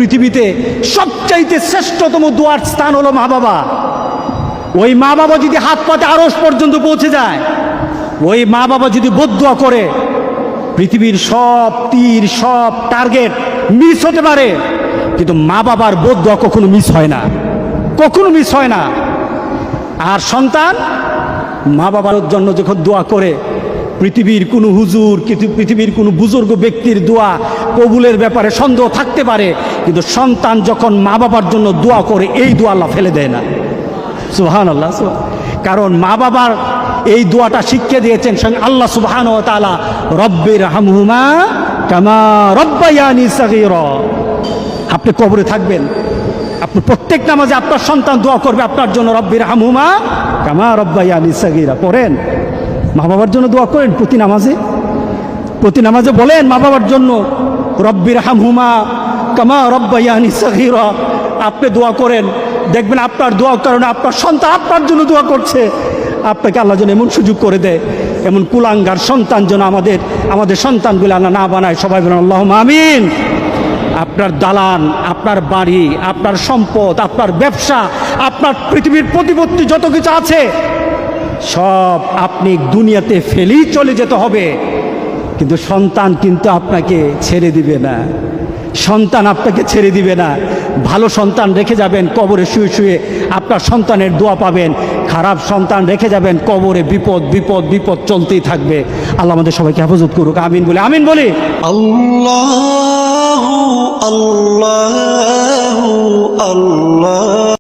পৃথিবীতে সবচাইতে শ্রেষ্ঠতম দোয়ার স্থান হলো মা বাবা। ওই মা বাবা যদি হাত পাতে আরশ পর্যন্ত পৌঁছে যায়, ওই মা বাবা যদি বদদুয়া করে, পৃথিবীর সব তীর সব টার্গেট মিস হতে পারে, কিন্তু মা বাবার বদদুয়া কখনো মিস হয় না, কখনো মিস হয় না। আর সন্তান মা বাবার জন্য যখন দোয়া করে, পৃথিবীর কোনো হুজুর, পৃথিবীর কোনো বুজুর্গ ব্যক্তির দোয়া কবুলের ব্যাপারে সন্দেহ থাকতে পারে, কিন্তু সন্তান যখন মা বাবার জন্য দোয়া করে, এই দোয়া আল্লাহ ফেলে দেয় না। সুবহানাল্লাহ। কারণ মা বাবার এই দোয়াটা শিখিয়ে দিয়েছেন স্বয়ং আল্লাহ সুবহানাহু ওয়া তাআলা, রব্বির হামহুমা কামা রব্বায়ানি সাগীরা। আপনি কবরে থাকবেন, আপনি প্রত্যেক নামাজে আপনার সন্তান দোয়া করবে আপনার জন্য, রব্বির হামহুমা কামা রব্বায়ানি সাগীরা। পড়েন, মা বাবার জন্য দোয়া করেন প্রতি নামাজে বলেন মা বাবার জন্য, রব্বির হামহুমা কামা রব্বায়ানি সাগীরা। আপনি দোয়া করেন, দেখবেন আপনার দোয়ার কারণে আপনার সন্তান আপনার জন্য দোয়া করছে। আপনাকে আল্লাহ যেন এমন সুযোগ করে দেয়, এমন কুলাঙ্গার সন্তান যেন আমাদের সন্তানগুলো আল্লাহ না বানায়। সবাই বলেন আল্লাহুম্মা আমিন। আপনার দালান, আপনার বাড়ি, আপনার সম্পদ, আপনার ব্যবসা, আপনার পৃথিবীর প্রতিপত্তি যত কিছু আছে, সব আপনি দুনিয়াতে ফেলেই চলে যেতে হবে, কিন্তু সন্তান কিন্তু আপনাকে ছেড়ে দিবে না। সন্তান আপনাকে ছেড়ে দিবে না। ভালো সন্তান রেখে যাবেন, কবরে শুয়ে শুয়ে আপনার সন্তানের দোয়া পাবেন। খারাপ সন্তান রেখে যাবেন, কবরে বিপদ বিপদ বিপদ চলতেই থাকবে। আল্লাহ আমাদের সবাইকে হেফাজত করুক। আমিন বলি, আমিন বলি। আল্লাহু আল্লাহু আল্লাহ।